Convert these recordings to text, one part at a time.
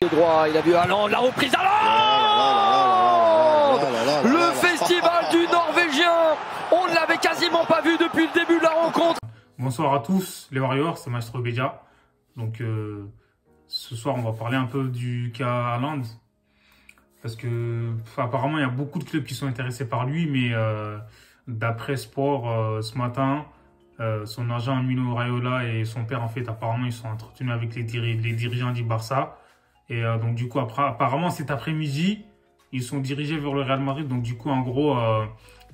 Droit, il a vu Haaland, la reprise Haaland. Le festival du Norvégien, on ne l'avait quasiment pas vu depuis le début de la rencontre. Bonsoir à tous les Warriors, c'est Maestro Bedia. Donc ce soir on va parler un peu du cas Haaland. Parce que apparemment il y a beaucoup de clubs qui sont intéressés par lui, mais d'après Sport ce matin, son agent Mino Raiola et son père en fait apparemment ils sont entretenus avec les dirigeants du Barça. Et donc du coup apparemment cet après-midi ils sont dirigés vers le Real Madrid. Donc du coup en gros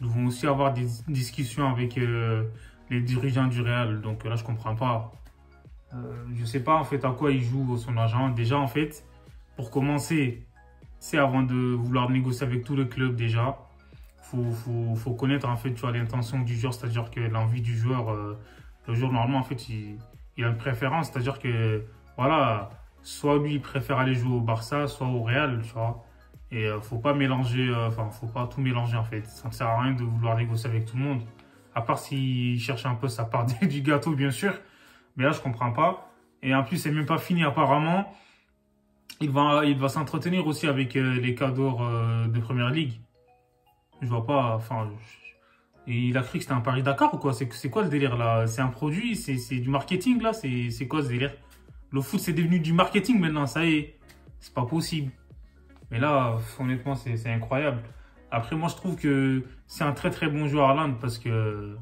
ils vont aussi avoir des discussions avec les dirigeants du Real. Donc là je comprends pas. Je sais pas en fait à quoi il joue son agent. Déjà en fait pour commencer, c'est avant de vouloir négocier avec tous les clubs déjà. Faut connaître en fait tu vois l'intention du joueur, c'est-à-dire que l'envie du joueur. Le joueur normalement en fait il a une préférence, c'est-à-dire que voilà, soit lui il préfère aller jouer au Barça, soit au Real, tu vois. Et faut pas mélanger, faut pas tout mélanger en fait. Ça ne sert à rien de vouloir négocier avec tout le monde. À part s'il cherche un peu sa part du gâteau bien sûr. Mais là je comprends pas. Et en plus c'est même pas fini apparemment. Il va s'entretenir aussi avec les cadors de Première Ligue. Je vois pas, et il a cru que c'était un Paris-Dakar ou quoi? C'est quoi le délire là? C'est un produit? C'est du marketing là? C'est quoi ce délire? Le foot c'est devenu du marketing maintenant, ça y est. C'est pas possible. Mais là, honnêtement, c'est incroyable. Après, moi je trouve que c'est un très très bon joueur Haaland parce que,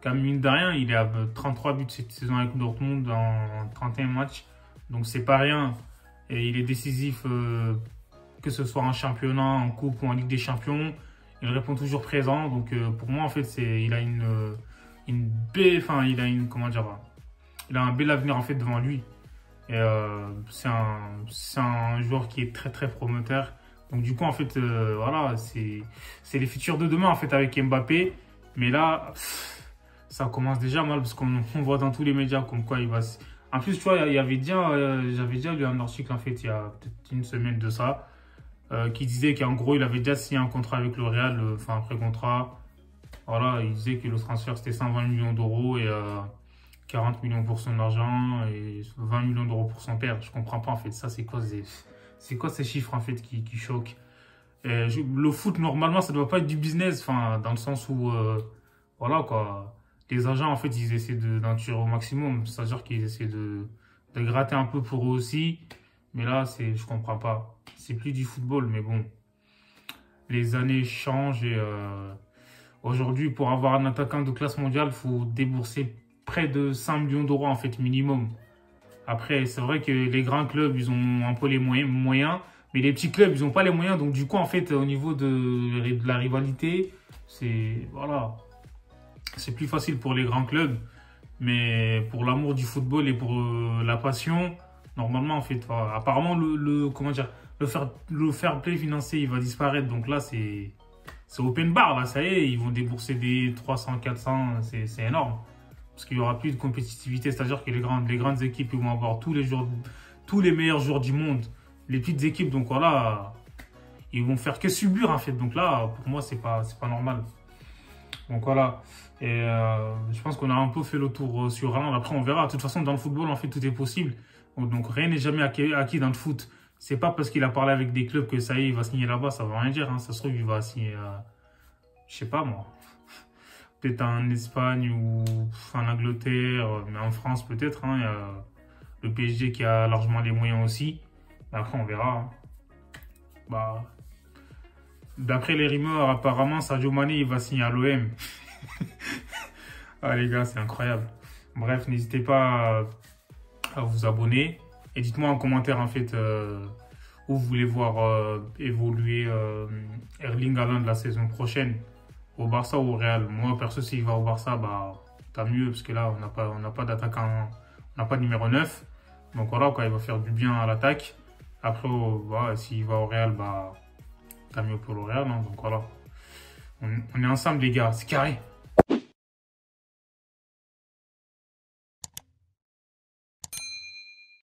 comme mine de rien, il est à 33 buts cette saison avec Dortmund en 31 matchs. Donc c'est pas rien. Et il est décisif, que ce soit en championnat, en coupe ou en Ligue des Champions. Il répond toujours présent. Donc pour moi, en fait, il a comment dire, il a un bel avenir en fait devant lui. Et c'est un joueur qui est très très prometteur. Donc du coup, en fait, voilà, c'est les futurs de demain en fait avec Mbappé. Mais là, ça commence déjà mal parce qu'on voit dans tous les médias comme quoi il va. En plus, tu vois, j'avais déjà lu un article en fait il y a peut-être une semaine de ça, qui disait qu'en gros il avait déjà signé un contrat avec le Real, un pré-contrat. Voilà, il disait que le transfert c'était 120 millions d'euros et 40 millions pour son argent et 20 millions d'euros pour son père. Je comprends pas en fait. Ça c'est quoi ces chiffres en fait qui choquent. Le foot normalement ça doit pas être du business, dans le sens où voilà quoi. Les agents, en fait, ils essaient d'en tirer au maximum. C'est-à-dire qu'ils essaient de gratter un peu pour eux aussi. Mais là, je comprends pas. C'est plus du football, mais bon. Les années changent et aujourd'hui, pour avoir un attaquant de classe mondiale, il faut débourser près de 100 millions d'euros, en fait, minimum. Après, c'est vrai que les grands clubs, ils ont un peu les moyens. Mais les petits clubs, ils n'ont pas les moyens. Donc, du coup, en fait, au niveau de la rivalité, voilà. C'est plus facile pour les grands clubs, mais pour l'amour du football et pour la passion, normalement, en fait, apparemment, comment dire, le fair play financier, il va disparaître. Donc là, c'est open bar, là, ça y est, ils vont débourser des 300, 400, c'est énorme. Parce qu'il n'y aura plus de compétitivité, c'est-à-dire que les grandes équipes, ils vont avoir tous les meilleurs joueurs du monde. Les petites équipes, donc voilà, ils vont faire que subir, en fait. Donc là, pour moi, c'est pas normal. Donc voilà, et je pense qu'on a un peu fait le tour sur Haaland. Après on verra, de toute façon dans le football en fait tout est possible. Donc rien n'est jamais acquis dans le foot. C'est pas parce qu'il a parlé avec des clubs que ça y est, il va signer là-bas, ça veut rien dire. Ça se trouve il va signer, je sais pas moi, peut-être en Espagne ou en Angleterre, mais en France peut-être. Il y a le PSG qui a largement les moyens aussi. Mais après on verra. D'après les rumeurs, apparemment, Sadio Mané, il va signer à l'OM. Ah les gars, c'est incroyable. Bref, n'hésitez pas à vous abonner. Et dites-moi en commentaire, en fait, où vous voulez voir évoluer Erling Haaland la saison prochaine. Au Barça ou au Real. Moi, perso, s'il va au Barça, tant mieux. Parce que là, on n'a pas d'attaquant, on n'a pas de numéro 9. Donc voilà, quoi, il va faire du bien à l'attaque. Après, s'il va au Real, tant mieux pour le Real, hein, donc voilà. On est ensemble les gars, c'est carré.